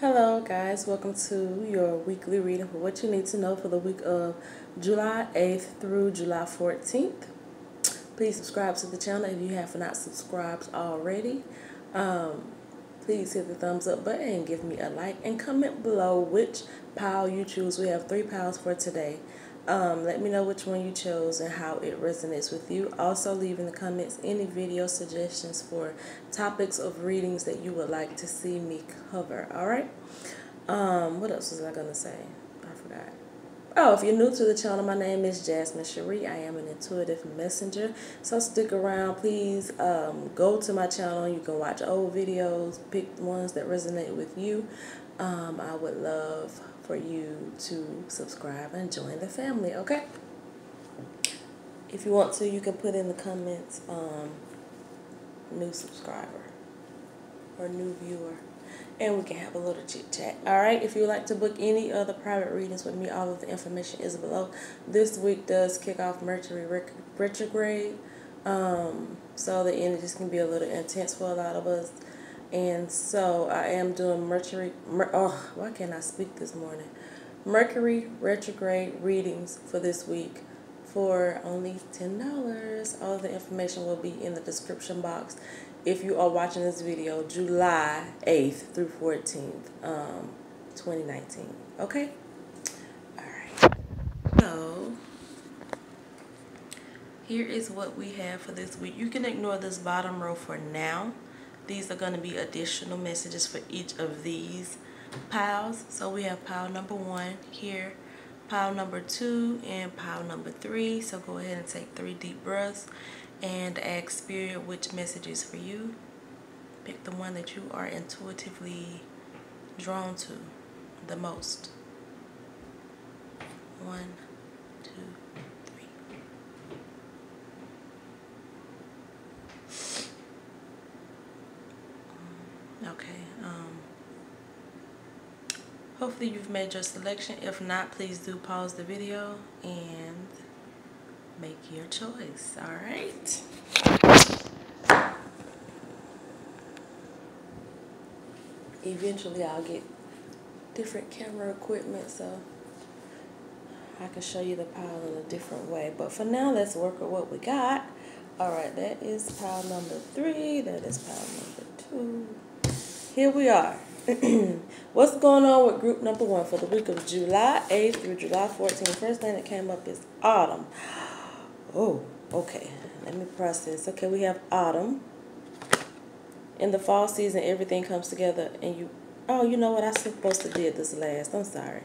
Hello guys, welcome to your weekly reading for what you need to know for the week of July 8th through July 14th. Please subscribe to the channel if you have not subscribed already. Please hit the thumbs up button and give me a like and comment below which pile you choose. We have 3 piles for today. Let me know which one you chose and how it resonates with you. Also leave in the comments any video suggestions for topics of readings that you would like to see me cover. Alright? What else was I going to say? I forgot. Oh, if you're new to the channel, my name is Jasmine Cherie. I am an intuitive messenger. So stick around, please. Go to my channel. You can watch old videos, pick ones that resonate with you. I would love for you to subscribe and join the family, okay? If you want to, you can put in the comments, new subscriber or new viewer. And we can have a little chit chat. Alright, if you would like to book any other private readings with me, all of the information is below. This week does kick off Mercury Retrograde. So the energies can be a little intense for a lot of us. And so I am doing why can't I speak this morning? Mercury Retrograde readings for this week for only $10. All of the information will be in the description box. If you are watching this video July 8th through 14th, 2019. Okay? Alright. So, here is what we have for this week. You can ignore this bottom row for now. These are going to be additional messages for each of these piles. So we have pile number 1 here, pile number 2, and pile number 3. So go ahead and take 3 deep breaths and ask Spirit which message is for you. Pick the one that you are intuitively drawn to the most. 1, 2, 3. Okay. Hopefully you've made your selection. If not, please do pause the video and make your choice. All right. Eventually I'll get different camera equipment so I can show you the pile in a different way. But for now, let's work with what we got. All right, that is pile number 3. That is pile number 2. Here we are. What's going on with group number 1 for the week of July 8th through July 14th? First thing that came up is autumn. Oh, okay. Let me process. Okay, we have autumn. In the fall season, everything comes together and you... Oh, you know what? I was supposed to did this last. I'm sorry.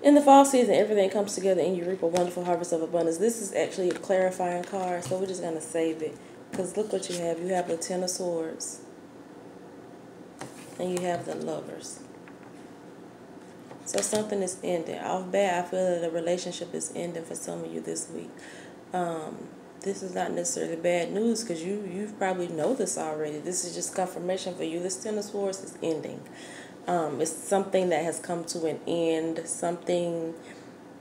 In the fall season, everything comes together and you reap a wonderful harvest of abundance. This is actually a clarifying card, so we're just going to save it. Because look what you have. You have the Ten of Swords. And you have the Lovers. So something is ending. Off bat, I feel that a relationship is ending for some of you this week. This is not necessarily bad news because you probably know this already. This is just confirmation for you. This Ten of Swords is ending. It's something that has come to an end. Something,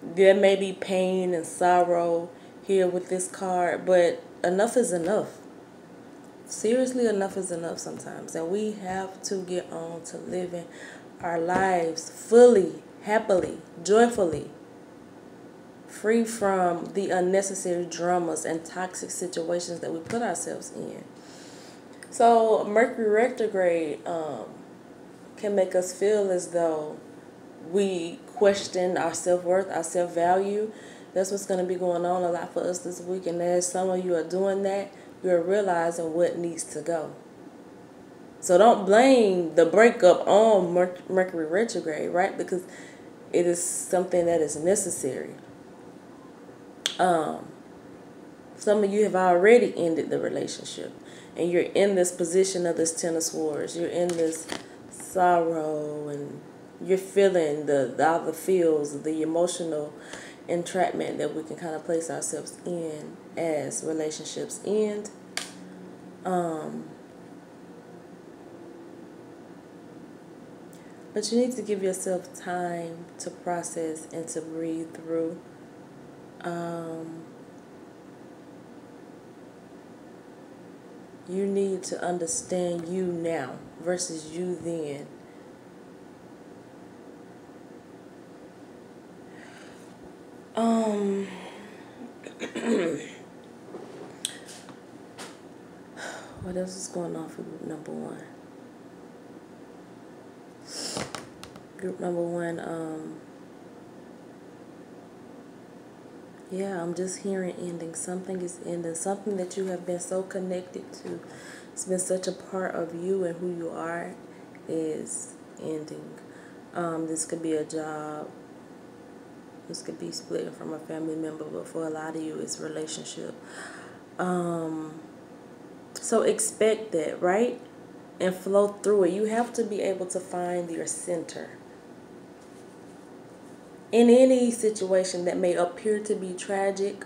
there may be pain and sorrow here with this card, but enough is enough. Seriously, enough is enough sometimes. And we have to get on to living our lives fully, happily, joyfully, free from the unnecessary dramas and toxic situations that we put ourselves in. So Mercury retrograde can make us feel as though we question our self-worth, our self-value. That's what's going to be going on a lot for us this week. And as some of you are doing that, you're realizing what needs to go. So don't blame the breakup on Mercury retrograde, right? Because it is something that is necessary. Some of you have already ended the relationship. And you're in this position of this Ten of Swords. You're in this sorrow and you're feeling all the feels, the emotional entrapment that we can kind of place ourselves in as relationships end. But you need to give yourself time to process and to breathe through. You need to understand you now versus you then. Um, what else is going on for group number one? Group number one, yeah, I'm just hearing ending. Something is ending. Something that you have been so connected to. It's been such a part of you and who you are is ending. This could be a job. This could be splitting from a family member, but for a lot of you, it's relationship. So expect that, right? And flow through it. You have to be able to find your center. In any situation that may appear to be tragic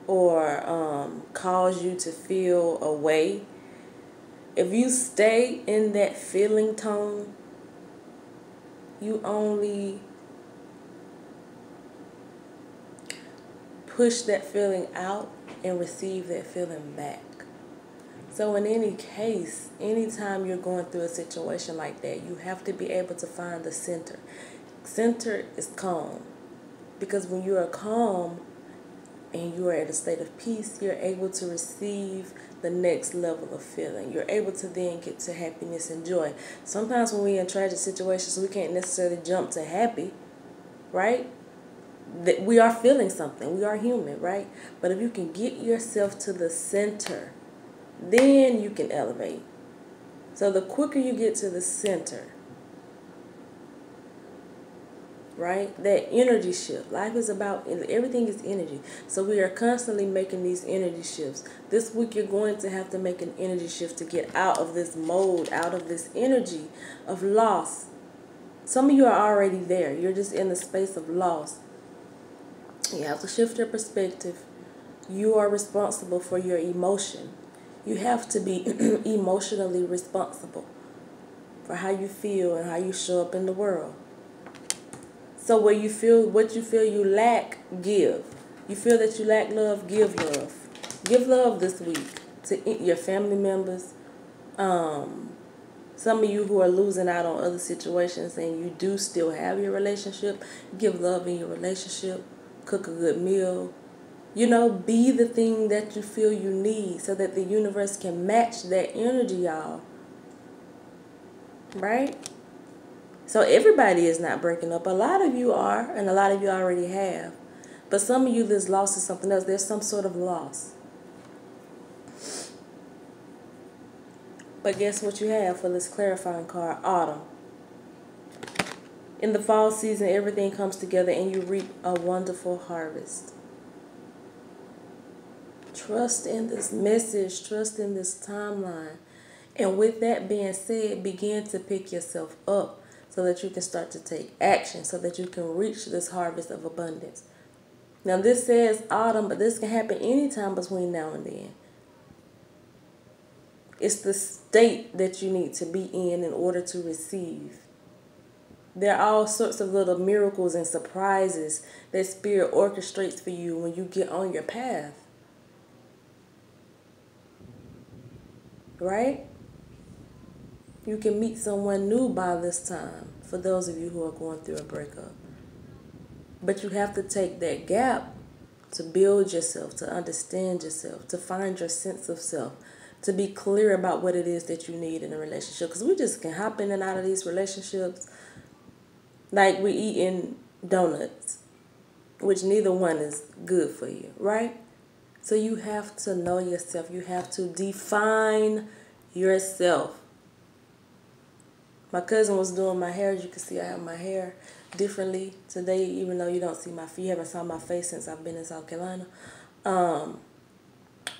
or cause you to feel a way, if you stay in that feeling tone, you only push that feeling out and receive that feeling back. So in any case, anytime you're going through a situation like that, you have to be able to find the center. Center is calm. Because when you are calm and you are at a state of peace, you're able to receive the next level of feeling. You're able to then get to happiness and joy. Sometimes when we're in tragic situations, we can't necessarily jump to happy, right? That we are feeling something. We are human, right? But if you can get yourself to the center, then you can elevate. So the quicker you get to the center, right? That energy shift. Life is about, everything is energy. So we are constantly making these energy shifts. This week you're going to have to make an energy shift to get out of this mode, out of this energy of loss. Some of you are already there. You're just in the space of loss. You have to shift your perspective. You are responsible for your emotion. You have to be emotionally responsible for how you feel and how you show up in the world. So what you feel you lack, give. You feel that you lack love, give love. Give love this week to your family members. Some of you who are losing out on other situations and you do still have your relationship, give love in your relationship. Cook a good meal. Be the thing that you feel you need so that the universe can match that energy, y'all. Right? So everybody is not breaking up. A lot of you are, and a lot of you already have. But some of you, this loss is something else. There's some sort of loss. But guess what you have for this clarifying card? Autumn. In the fall season, everything comes together and you reap a wonderful harvest. Trust in this message. Trust in this timeline. And with that being said, begin to pick yourself up so that you can start to take action, so that you can reach this harvest of abundance. Now this says autumn, but this can happen anytime between now and then. It's the state that you need to be in order to receive. There are all sorts of little miracles and surprises that Spirit orchestrates for you when you get on your path. Right? You can meet someone new by this time, for those of you who are going through a breakup. But you have to take that gap to build yourself, to understand yourself, to find your sense of self, to be clear about what it is that you need in a relationship. Because we just can hop in and out of these relationships like we're eating donuts, which neither one is good for you, right? So you have to know yourself. You have to define yourself. My cousin was doing my hair. As you can see, I have my hair differently today, even though you haven't saw my face since I've been in South Carolina.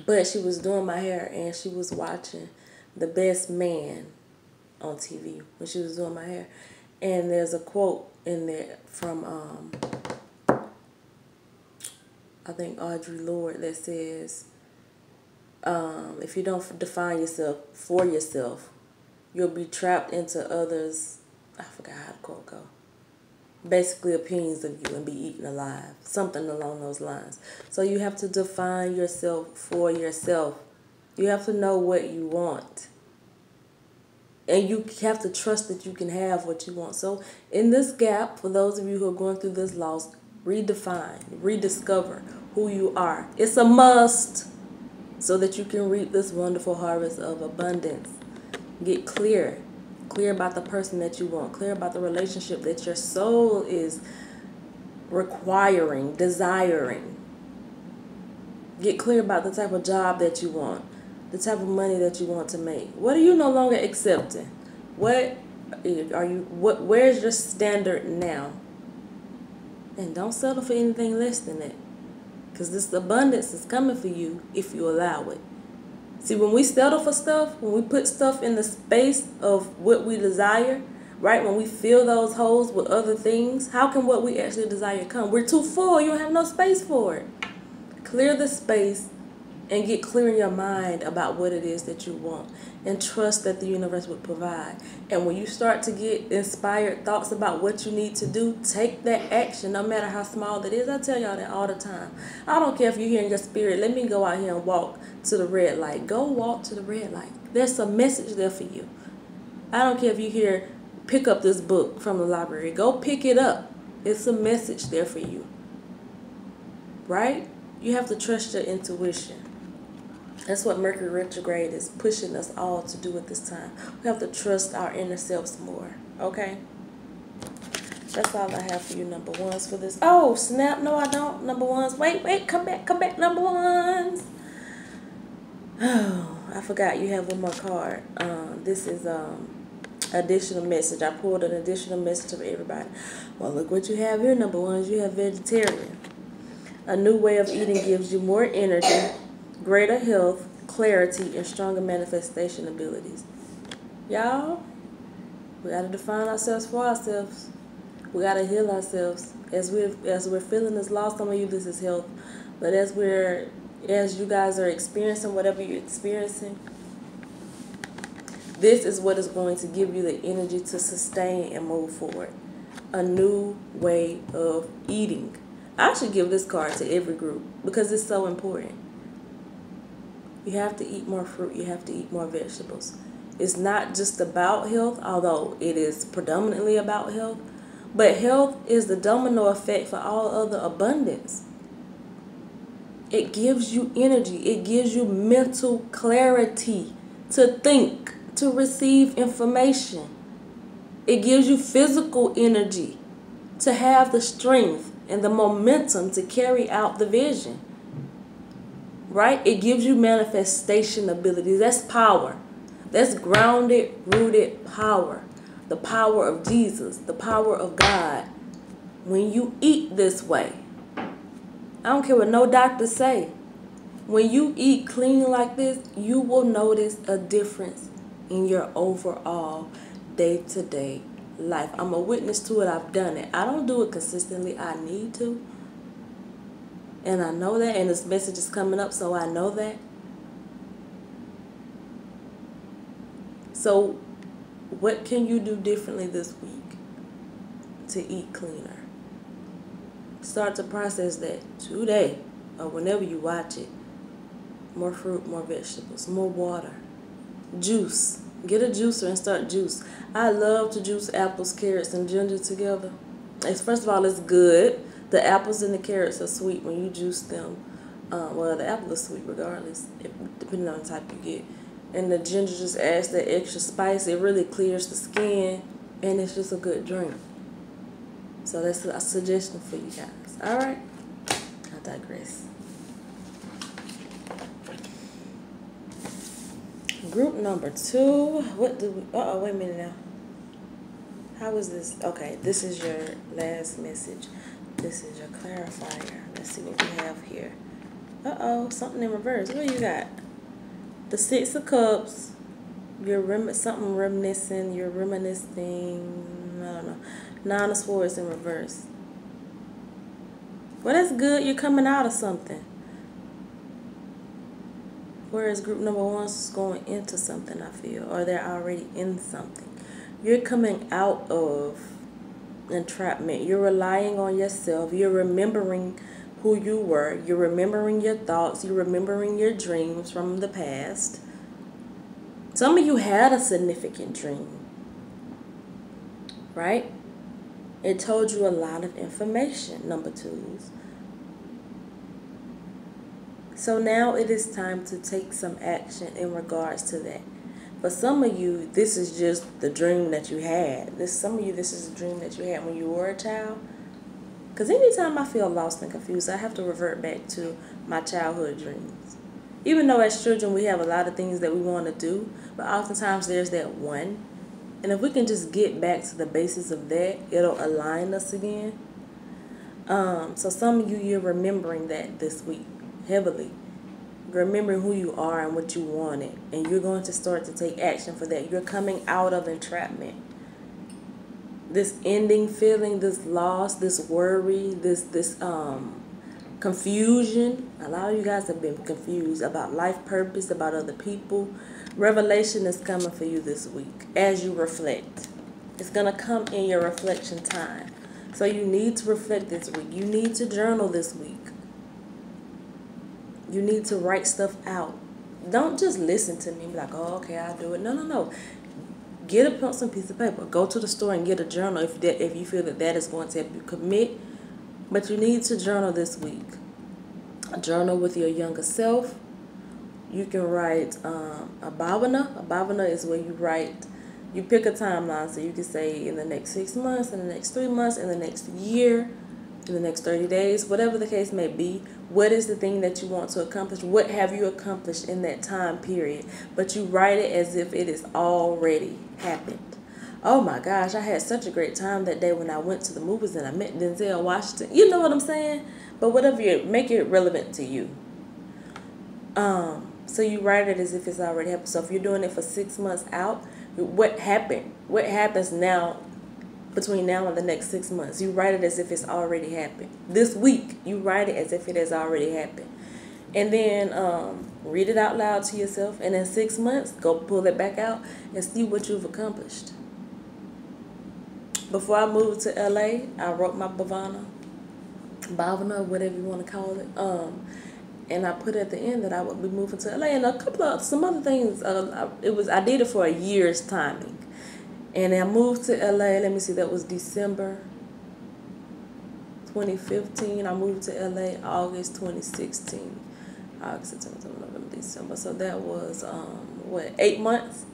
But she was doing my hair and she was watching The Best Man on TV when she was doing my hair. And there's a quote in there from, I think Audre Lorde, that says, if you don't define yourself for yourself, you'll be trapped into others. I forgot how the quote go. Basically opinions of you and be eaten alive. Something along those lines. So you have to define yourself for yourself. You have to know what you want. And you have to trust that you can have what you want. So in this gap, for those of you who are going through this loss, redefine, rediscover who you are. It's a must so that you can reap this wonderful harvest of abundance. Get clear about the person that you want, clear about the relationship that your soul is requiring, desiring. Get clear about the type of job that you want, the type of money that you want to make. What are you no longer accepting? Where's your standard now? And don't settle for anything less than that. Because this abundance is coming for you if you allow it. See, when we settle for stuff, when we put stuff in the space of what we desire, right? When we fill those holes with other things, how can what we actually desire come? We're too full. You don't have no space for it. Clear the space and get clear in your mind about what it is that you want, and trust that the universe will provide. And when you start to get inspired thoughts about what you need to do, take that action, no matter how small it is. I tell y'all that all the time. I don't care if you're here in your spirit, let me go out here and walk to the red light. Go walk to the red light. There's a message there for you. I don't care if you hear, pick up this book from the library. Go pick it up. It's a message there for you. Right? You have to trust your intuition. That's what Mercury retrograde is pushing us all to do at this time. We have to trust our inner selves more. Okay? That's all I have for you, number ones, for this. Oh, snap. No, I don't. Number ones. Wait. Come back, number ones. Oh, I forgot you have one more card. This is additional message. I pulled an additional message for everybody. Well, look what you have here, number ones. You have vegetarian. A new way of eating gives you more energy, greater health, clarity, and stronger manifestation abilities. Y'all, we got to define ourselves for ourselves. We got to heal ourselves. As we're feeling this loss, some of you, this is health. But as you guys are experiencing whatever you're experiencing, this is what is going to give you the energy to sustain and move forward. A new way of eating. I should give this card to every group because it's so important. You have to eat more fruit. You have to eat more vegetables. It's not just about health, although it is predominantly about health. But health is the domino effect for all other abundance. It gives you energy. It gives you mental clarity to think, to receive information. It gives you physical energy to have the strength and the momentum to carry out the vision. Right? It gives you manifestation abilities. That's power. That's grounded, rooted power. The power of Jesus, the power of God. When you eat this way, I don't care what no doctor say. When you eat clean like this, you will notice a difference in your overall day-to-day life. I'm a witness to it. I've done it. I don't do it consistently. I need to. And I know that. And this message is coming up, so I know that. So what can you do differently this week to eat cleaner? Start to process that today or whenever you watch it. More fruit, more vegetables, more water, juice. Get a juicer and start juice. I love to juice apples, carrots, and ginger together. First of all, it's good. The apples and the carrots are sweet when you juice them. Well, the apple is sweet regardless, depending on the type you get. And the ginger just adds that extra spice. It really clears the skin, and it's just a good drink. So that's a suggestion for you guys. All right? I digress. Group number 2. What do we... Uh-oh, wait a minute now. How is this? Okay, this is your last message. This is your clarifier. Let's see what we have here. Uh-oh, something in reverse. What do you got? The 6 of Cups. You're something reminiscing. You're reminiscing. I don't know. 9 of Swords in reverse. Well, that's good. You're coming out of something. Whereas group number 1 is going into something, I feel. Or they're already in something. You're coming out of entrapment. You're relying on yourself. You're remembering who you were. You're remembering your thoughts. You're remembering your dreams from the past. Some of you had a significant dream. Right? It told you a lot of information, number twos. So now it is time to take some action in regards to that. For some of you, this is just the dream that you had. Some of you, this is a dream that you had when you were a child. Because anytime I feel lost and confused, I have to revert back to my childhood dreams. Even though as children we have a lot of things that we want to do, but oftentimes there's that one. And if we can just get back to the basis of that, it'll align us again. So some of you, you're remembering that this week heavily. Remembering who you are and what you wanted. And you're going to start to take action for that. You're coming out of entrapment. This ending feeling, this loss, this worry, this confusion. A lot of you guys have been confused about life purpose, about other people. Revelation is coming for you this week as you reflect. It's going to come in your reflection time. So you need to reflect this week. You need to journal this week. You need to write stuff out. Don't just listen to me and be like, oh, okay, I'll do it. No. Get a pencil and piece of paper. Go to the store and get a journal if you feel that is going to help you commit. But you need to journal this week. A journal with your younger self. You can write a bhavana. A bhavana is where you pick a timeline. So you can say in the next 6 months, in the next 3 months, in the next year, in the next 30 days, whatever the case may be. What is the thing that you want to accomplish? What have you accomplished in that time period? But you write it as if it is already happened. Oh my gosh, I had such a great time that day when I went to the movies and I met Denzel Washington. You know what I'm saying? But whatever make it relevant to you. So you write it as if it's already happened. So if you're doing it for 6 months out, what happened? What happens now? Between now and the next 6 months, you write it as if it's already happened. This week, you write it as if it has already happened. And then read it out loud to yourself. And in 6 months, go pull it back out and see what you've accomplished. Before I moved to LA, I wrote my bhavana, whatever you want to call it. And I put at the end that I would be moving to LA. And some other things, I did it for a year's timing. And I moved to LA, let me see, that was December 2015. I moved to LA August 2016. August, September, November, December. So that was, 8 months?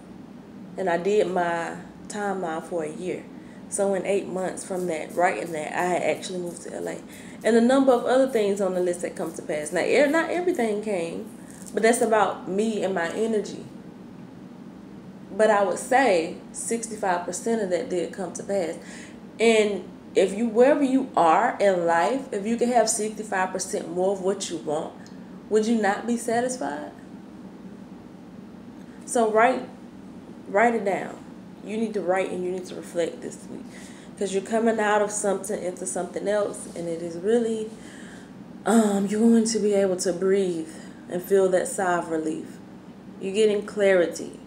And I did my timeline for a year. So in 8 months from that, writing that, I had actually moved to LA. And a number of other things on the list that come to pass. Now, not everything came, but that's about me and my energy. But I would say 65% of that did come to pass. And if you, wherever you are in life, if you could have 65% more of what you want, would you not be satisfied? So write it down. You need to write and you need to reflect this week. Because you're coming out of something into something else. And it is really, you're going to be able to breathe and feel that sigh of relief. You're getting clarity.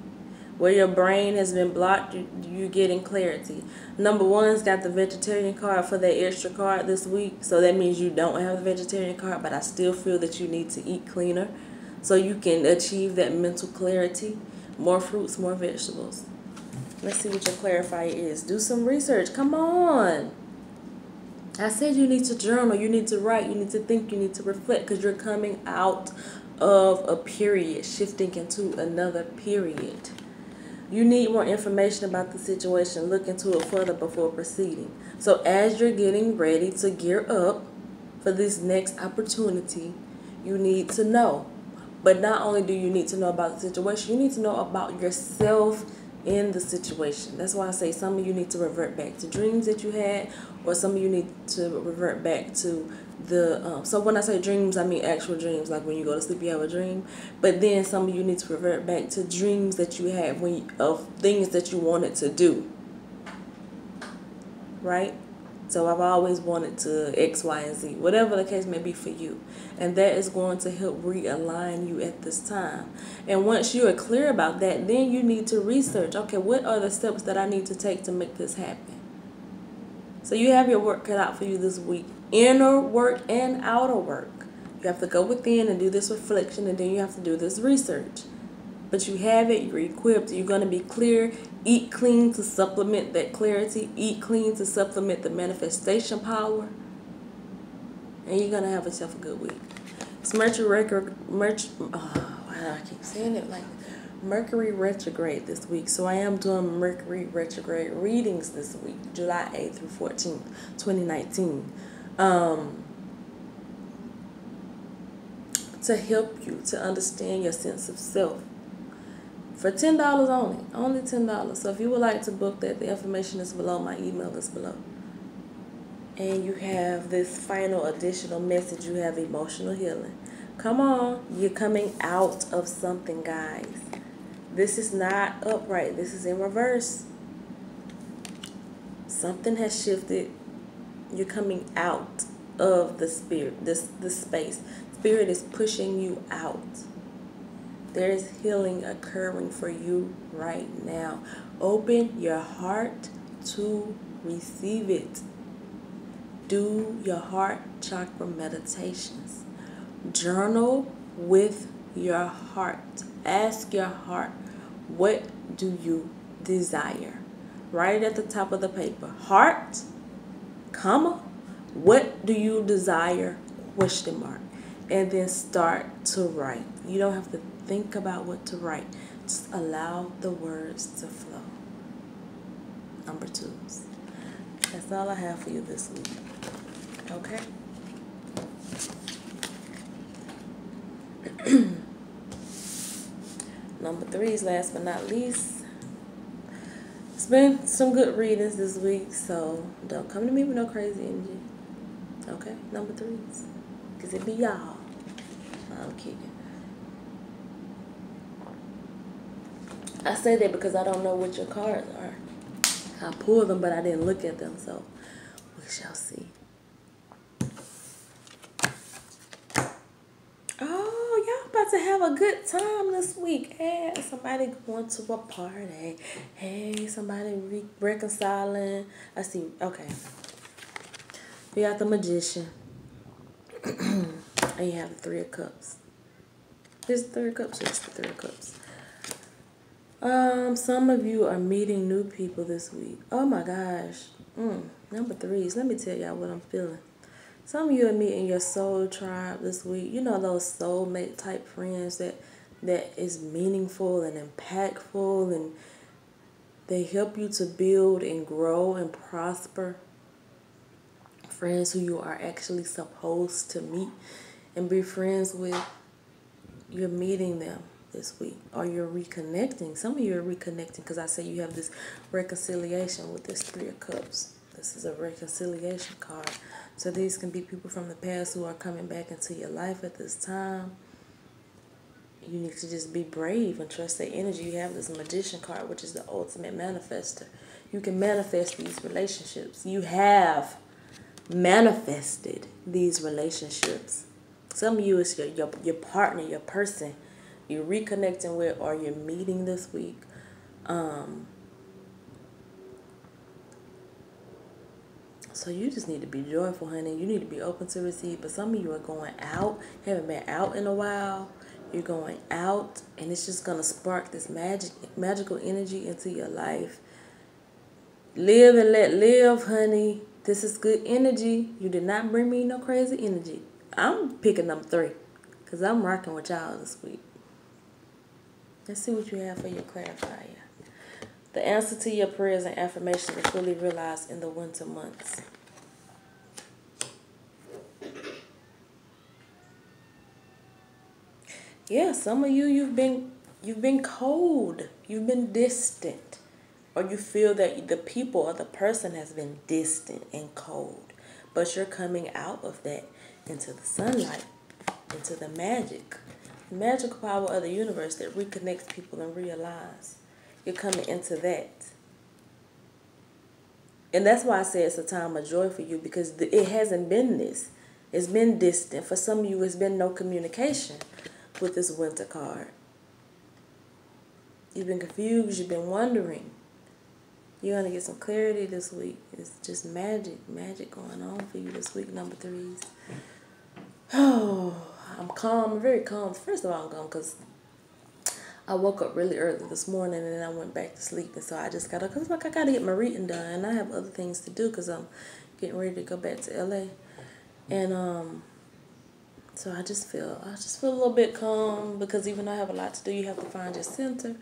Where your brain has been blocked, you're getting clarity. Number one's got the vegetarian card for that extra card this week. So that means you don't have the vegetarian card, but I still feel that you need to eat cleaner so you can achieve that mental clarity. More fruits, more vegetables. Let's see what your clarifier is. Do some research. Come on. I said you need to journal, you need to write, you need to think, you need to reflect because you're coming out of a period, shifting into another period. You need more information about the situation. Look into it further before proceeding. So as you're getting ready to gear up for this next opportunity, you need to know. But not only do you need to know about the situation, you need to know about yourself in the situation. That's why I say some of you need to revert back to dreams that you had, or some of you need to revert back to the so when I say dreams, I mean actual dreams, like when you go to sleep you have a dream. But then some of you need to revert back to dreams that you had of things that you wanted to do, right? So I've always wanted to X, Y, and Z, whatever the case may be for you. And that is going to help realign you at this time. And once you are clear about that, then you need to research, okay, what are the steps that I need to take to make this happen? So you have your work cut out for you this week. Inner work and outer work. You have to go within and do this reflection, and then you have to do this research. but you have it, you're equipped, you're going to be clear. Eat clean to supplement that clarity. Eat clean to supplement the manifestation power. And you're going to have yourself a good week. It's Mercury why do I keep saying it like Mercury retrograde this week. So I am doing Mercury retrograde readings this week, July 8th through 14th, 2019. To help you to understand your sense of self. For $10 only $10. So if you would like to book that, the information is below. My email is below. And you have this final additional message. You have emotional healing. Come on. You're coming out of something, guys. This is not upright. This is in reverse. Something has shifted. You're coming out of the spirit, this space. Spirit is pushing you out. There is healing occurring for you right now. Open your heart to receive it. Do your heart chakra meditations. Journal with your heart. Ask your heart, what do you desire? Write it at the top of the paper. Heart, comma, what do you desire? Question mark. And then start to write. You don't have to think about what to write. Just allow the words to flow. Number 2s. That's all I have for you this week. Okay? Number 3s, last but not least. It's been some good readings this week, so don't come to me with no crazy energy. Okay? Number 3s. Because it be y'all. I'm kidding. I say that because I don't know what your cards are. I pulled them, but I didn't look at them, so we shall see. Oh, y'all about to have a good time this week. Hey, somebody going to a party. Hey, somebody reconciling. I see. Okay. We got the Magician. And you have the 3 of Cups. Here's the 3 of Cups. Here's the 3 of Cups. Some of you are meeting new people this week. Oh my gosh. Number 3s. Let me tell y'all what I'm feeling. Some of you are meeting your soul tribe this week. You know, those soulmate type friends that is meaningful and impactful, and they help you to build and grow and prosper. Friends who you are actually supposed to meet and be friends with. You're meeting them this week, or you're reconnecting. Some of you are reconnecting because I say you have this reconciliation with this 3 of Cups. This is a reconciliation card. So these can be people from the past who are coming back into your life at this time. You need to just be brave and trust that energy. You have this Magician card, which is the ultimate manifester. You can manifest these relationships. You have manifested these relationships. Some of you is your partner, your person you're reconnecting with, or you're meeting this week. So you just need to be joyful, honey. You need to be open to receive. But some of you are going out, haven't been out in a while. You're going out, and it's just going to spark this magical energy into your life. Live and let live, honey. This is good energy. You did not bring me no crazy energy. I'm picking number 3 because I'm rocking with y'all this week. Let's see what you have for your clarifier. The answer to your prayers and affirmations are fully realized in the winter months. Yeah, some of you, you've been cold. You've been distant. Or you feel that the people or the person has been distant and cold. But you're coming out of that into the sunlight, into the magical power of the universe that reconnects people and realigns. You're coming into that. And that's why I say it's a time of joy for you, because it hasn't been this. It's been distant. For some of you, it's been no communication with this winter card. You've been confused. You've been wondering. You're going to get some clarity this week. It's just magic going on for you this week, number 3s. Oh, I'm calm. I'm very calm. First of all, I'm calm because I woke up really early this morning and then I went back to sleep. And so I just got up because like I got to get my reading done. And I have other things to do because I'm getting ready to go back to LA. And so I just feel a little bit calm because even though I have a lot to do, you have to find your center.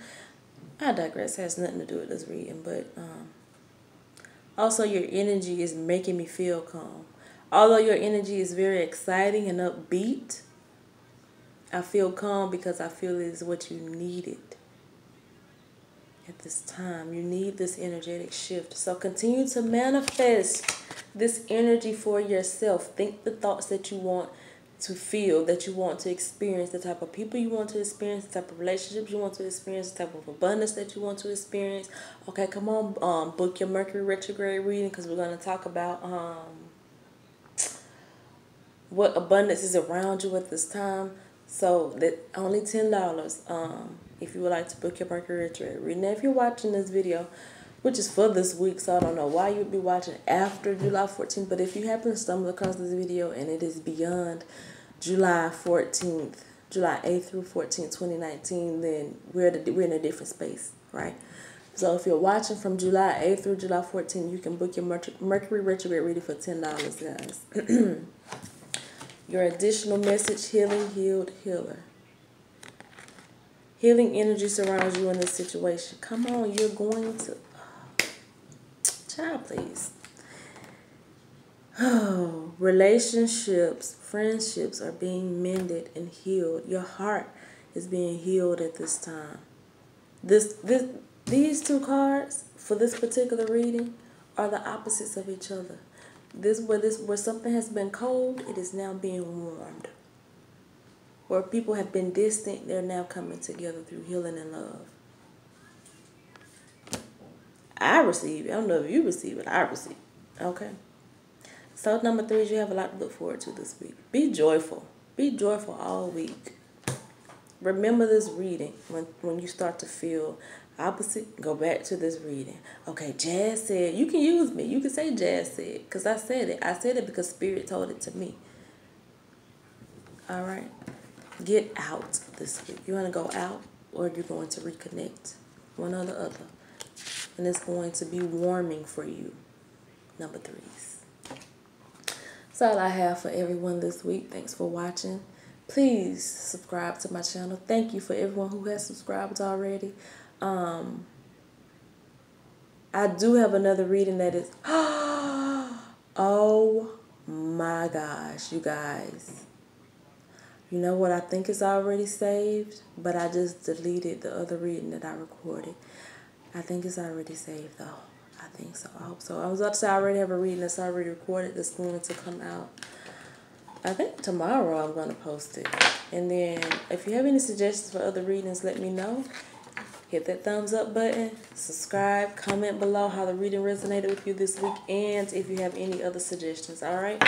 I digress. It has nothing to do with this reading, but also your energy is making me feel calm. Although your energy is very exciting and upbeat, I feel calm because I feel it is what you needed at this time. You need this energetic shift. So continue to manifest this energy for yourself. Think the thoughts that you want to feel, that you want to experience, the type of people you want to experience, the type of relationships you want to experience, the type of abundance that you want to experience. Okay, come on, book your Mercury retrograde reading because we're going to talk about what abundance is around you at this time. So that only $10 if you would like to book your Mercury retrograde reading. Now, if you're watching this video, which is for this week, so I don't know why you'd be watching after July 14th, but if you happen to stumble across this video and it is beyond July 14th, July 8th through 14th, 2019, then we're in a different space, right? So if you're watching from July 8th through July 14th, you can book your Mercury retrograde reading for $10, guys. Your additional message, healing, healed, healer. Healing energy surrounds you in this situation. Come on, you're going to... Child, please. Oh, relationships, friendships are being mended and healed. Your heart is being healed at this time. These two cards for this particular reading are the opposites of each other. Where something has been cold, it is now being warmed. Where people have been distant, they're now coming together through healing and love. I receive it. I don't know if you receive it. I receive it. Okay. So number 3 is you have a lot to look forward to this week. Be joyful. Be joyful all week. Remember this reading. When you start to feel opposite, go back to this reading. Okay, Jazz said, you can use me. You can say Jazz said, because I said it. I said it because Spirit told it to me. All right. Get out this week. You want to go out or you're going to reconnect. One or the other. And it's going to be warming for you. Number 3s. That's all I have for everyone this week. Thanks for watching. Please subscribe to my channel. Thank you for everyone who has subscribed already. I do have another reading that is... Oh my gosh, you guys. You know what? I think it's already saved, but I just deleted the other reading that I recorded. I think it's already saved, though. I think so. I hope so. I was about to say I already have a reading that's already recorded that's going to come out. I think tomorrow I'm going to post it. And then if you have any suggestions for other readings, let me know. Hit that thumbs up button. Subscribe. Comment below how the reading resonated with you this week. And if you have any other suggestions. All right?